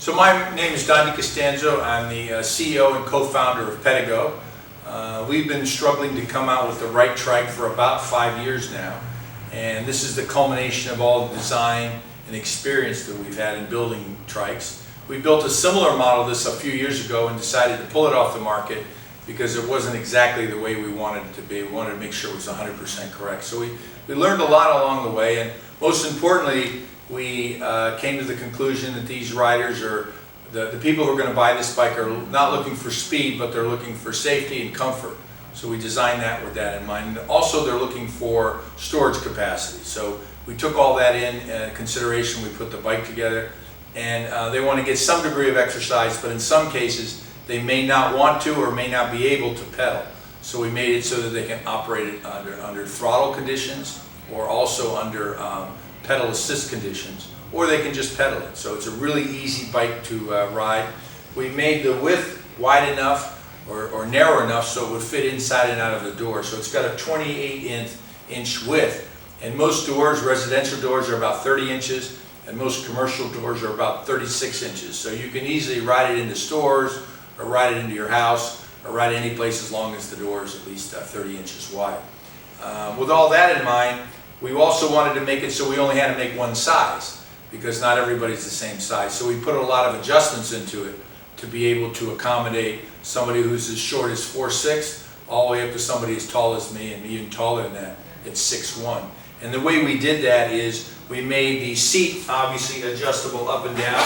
So my name is DiCostanzo. I'm the CEO and co-founder of Pedego. We've been struggling to come out with the right trike for about 5 years now, and this is the culmination of all the design and experience that we've had in building trikes. We built a similar model this a few years ago and decided to pull it off the market because it wasn't exactly the way we wanted it to be. We wanted to make sure it was 100% correct. So we learned a lot along the way, and most importantly, we came to the conclusion that these riders are, the people who are going to buy this bike are not looking for speed, but they're looking for safety and comfort. So we designed that with that in mind. And also they're looking for storage capacity. So we took all that in consideration. We put the bike together, and they want to get some degree of exercise, but in some cases they may not want to or may not be able to pedal. So we made it so that they can operate it under throttle conditions, or also under pedal assist conditions, or they can just pedal it. So it's a really easy bike to ride. We made the width wide enough or narrow enough so it would fit inside and out of the door. So it's got a 28-inch width, and most doors, residential doors, are about 30 inches, and most commercial doors are about 36 inches. So you can easily ride it into stores, or ride it into your house, or ride it any place as long as the door is at least 30 inches wide. With all that in mind, we also wanted to make it so we only had to make one size, because not everybody's the same size. So we put a lot of adjustments into it to be able to accommodate somebody who's as short as 4'6", all the way up to somebody as tall as me, and even taller than that at 6'1". And the way we did that is we made the seat obviously adjustable up and down,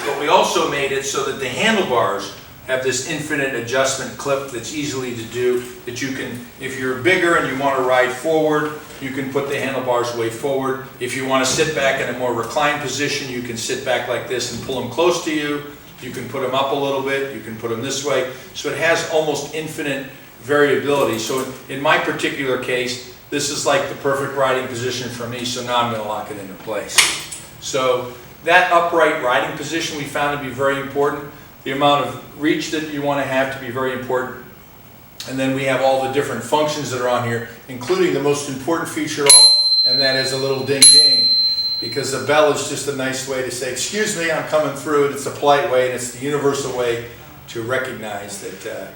but we also made it so that the handlebars have this infinite adjustment clip that's easily to do, that you can, if you're bigger and you want to ride forward, you can put the handlebars way forward. If you want to sit back in a more reclined position, you can sit back like this and pull them close to you. You can put them up a little bit, you can put them this way. So it has almost infinite variability. So in my particular case, this is like the perfect riding position for me, so now I'm going to lock it into place. So that upright riding position we found to be very important. The amount of reach that you want to have to be very important. And then we have all the different functions that are on here, including the most important feature of all, and that is a little ding-ding. Because the bell is just a nice way to say, excuse me, I'm coming through, and it's a polite way, and it's the universal way to recognize that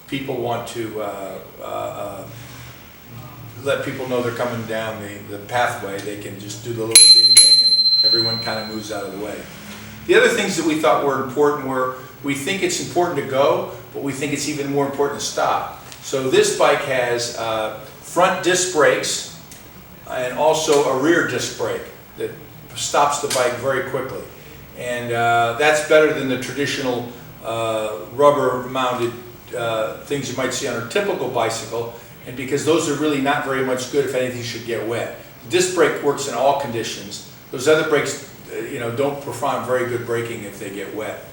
people want to let people know they're coming down the pathway. They can just do the little ding-ding, and everyone kind of moves out of the way. The other things that we thought were important were, we think it's important to go, but we think it's even more important to stop. So this bike has front disc brakes and also a rear disc brake that stops the bike very quickly. And that's better than the traditional rubber-mounted things you might see on a typical bicycle, and because those are really not very much good. If anything, should get wet. The disc brake works in all conditions. Those other brakes don't perform very good braking if they get wet.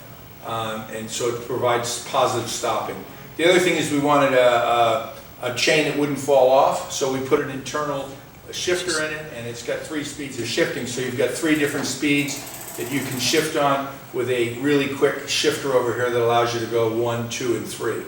And so it provides positive stopping. The other thing is we wanted a chain that wouldn't fall off, so we put an internal shifter in it, and it's got 3 speeds of shifting, so you've got 3 different speeds that you can shift on, with a really quick shifter over here that allows you to go 1, 2, and 3.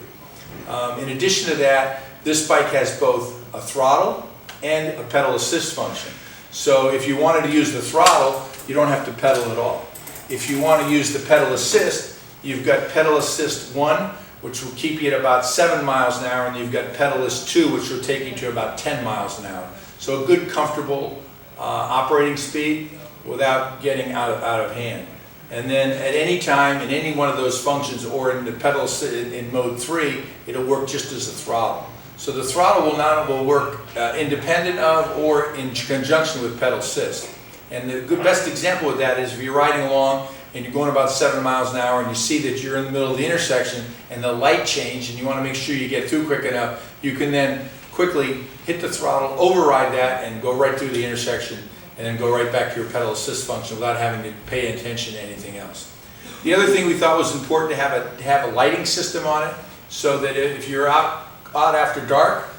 In addition to that, this bike has both a throttle and a pedal assist function. So if you wanted to use the throttle, you don't have to pedal at all. If you want to use the pedal assist, you've got pedal assist 1, which will keep you at about 7 miles an hour, and you've got pedal assist 2, which will take you to about 10 miles an hour. So a good, comfortable operating speed without getting out of hand. And then at any time, in any one of those functions, or in the pedal in mode 3, it'll work just as a throttle. So the throttle will work independent of or in conjunction with pedal assist. And the best example of that is if you're riding along and you're going about 7 miles an hour, and you see that you're in the middle of the intersection and the light changed, and you want to make sure you get through quick enough, you can then quickly hit the throttle, override that, and go right through the intersection, and then go right back to your pedal assist function without having to pay attention to anything else. The other thing we thought was important to have a lighting system on it, so that if you're out after dark,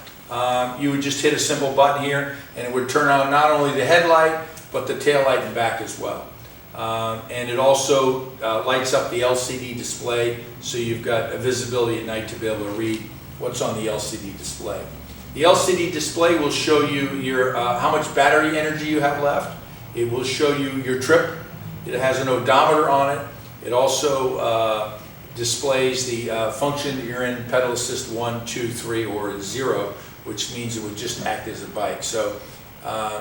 you would just hit a simple button here, and it would turn on not only the headlight, but the tail light and back as well. And it also lights up the LCD display, so you've got a visibility at night to be able to read what's on the LCD display. The LCD display will show you your how much battery energy you have left. It will show you your trip. It has an odometer on it, It also displays the function that you're in, pedal assist 1, 2, 3, or 0, which means it would just act as a bike. So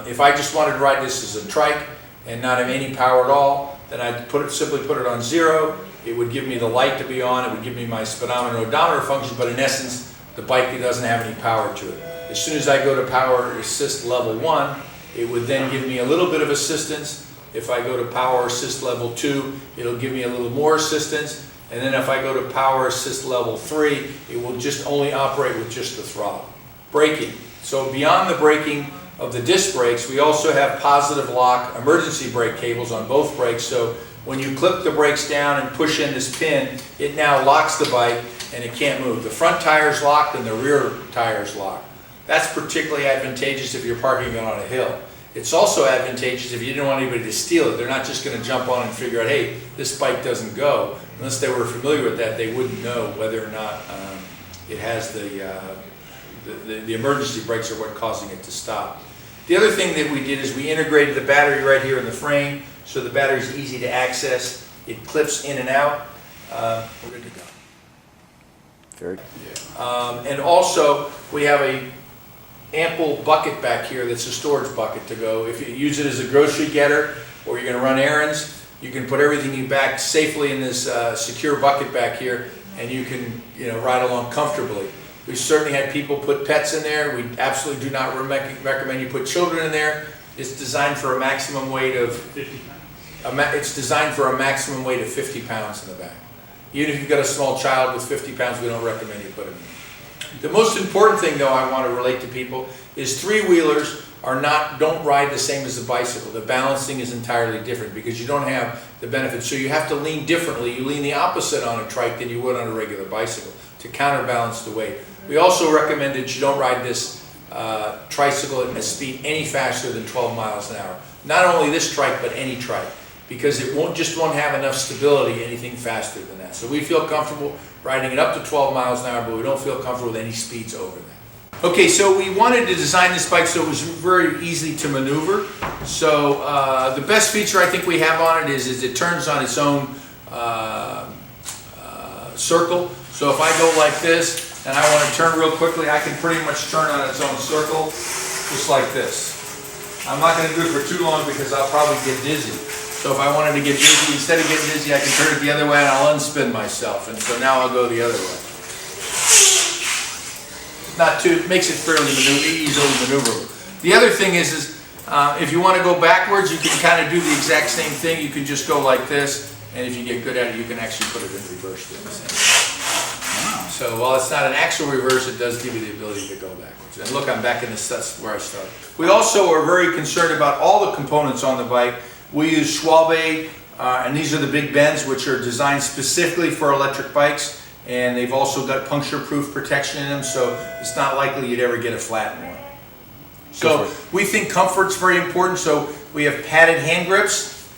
if I just wanted to ride this as a trike and not have any power at all, then I'd simply put it on 0. It would give me the light to be on, it would give me my speedometer and odometer function, but in essence, the bike doesn't have any power to it. As soon as I go to power assist level 1, it would then give me a little bit of assistance. If I go to power assist level 2, it'll give me a little more assistance. And then if I go to power assist level 3, it will just only operate with just the throttle. Braking. So beyond the braking of the disc brakes, we also have positive lock emergency brake cables on both brakes. So when you clip the brakes down and push in this pin, it now locks the bike and it can't move. The front tire's locked and the rear tire's locked. That's particularly advantageous if you're parking it on a hill. It's also advantageous if you didn't want anybody to steal it. They're not just going to jump on and figure out, hey, this bike doesn't go. Unless they were familiar with that, they wouldn't know whether or not it has the emergency brakes are what causing it to stop. The other thing that we did is we integrated the battery right here in the frame, so the battery is easy to access. It clips in and out. We're good to go. Very good. And also, we have a ample bucket back here that's a storage bucket to go. If you use it as a grocery getter or you're going to run errands, you can put everything you back safely in this secure bucket back here, and you can ride along comfortably. We've certainly had people put pets in there. We absolutely do not recommend you put children in there. It's designed for a maximum weight of 50 pounds. It's designed for a maximum weight of 50 pounds in the back. Even if you've got a small child with 50 pounds, we don't recommend you put them in. The most important thing, though, I want to relate to people is three-wheelers don't ride the same as a bicycle. The balancing is entirely different because you don't have the benefits. So you have to lean differently. You lean the opposite on a trike than you would on a regular bicycle to counterbalance the weight. We also recommend that you don't ride this tricycle at a speed any faster than 12 miles an hour. Not only this trike, but any trike, because it won't have enough stability anything faster than that. So we feel comfortable riding it up to 12 miles an hour, but we don't feel comfortable with any speeds over that. Okay, so we wanted to design this bike so it was very easy to maneuver. So the best feature I think we have on it is it turns on its own circle. So if I go like this and I want to turn real quickly, I can pretty much turn on its own circle just like this. I'm not going to do it for too long because I'll probably get dizzy. So if I wanted to get dizzy, instead of getting dizzy, I can turn it the other way and I'll unspin myself. And so now I'll go the other way. It makes it fairly easily maneuverable. The other thing is if you want to go backwards, you can kind of do the exact same thing. You can just go like this, and if you get good at it, you can actually put it in reverse doing the same thing. So while it's not an actual reverse, it does give you the ability to go backwards. And look, I'm back in this, that's where I started. We also are very concerned about all the components on the bike. We use Schwalbe, and these are the big bends, which are designed specifically for electric bikes. And they've also got puncture-proof protection in them, so it's not likely you'd ever get a flat one. So we think comfort's very important, so we have padded hand grips.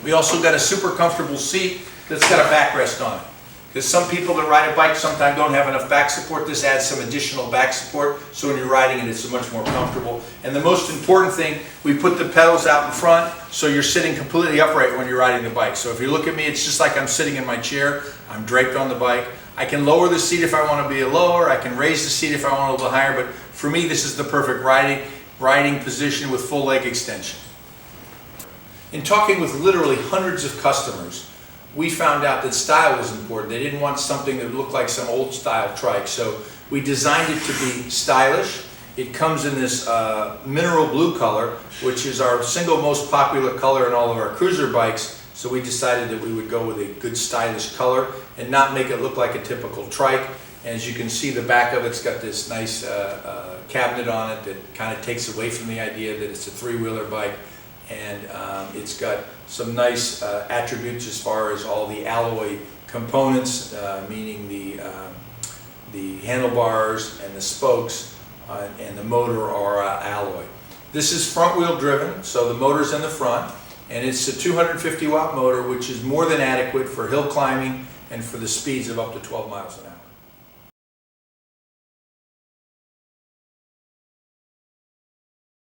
We also got a super comfortable seat that's got a backrest on it. Because some people that ride a bike sometimes don't have enough back support. This adds some additional back support, so when you're riding it, it's much more comfortable. And the most important thing, we put the pedals out in front, so you're sitting completely upright when you're riding the bike. So if you look at me, it's just like I'm sitting in my chair. I'm draped on the bike. I can lower the seat if I want to be lower. I can raise the seat if I want a little higher. But for me, this is the perfect riding position with full leg extension. In talking with literally hundreds of customers, we found out that style was important. They didn't want something that looked like some old style trike. So we designed it to be stylish. It comes in this mineral blue color, which is our single most popular color in all of our cruiser bikes. So we decided that we would go with a good stylish color and not make it look like a typical trike. And as you can see, the back of it's got this nice cabinet on it that kind of takes away from the idea that it's a three-wheeler bike. And it's got some nice attributes as far as all the alloy components, meaning the handlebars and the spokes and the motor are alloy. This is front-wheel driven, so the motor's in the front, and it's a 250-watt motor, which is more than adequate for hill climbing and for the speeds of up to 12 miles an hour.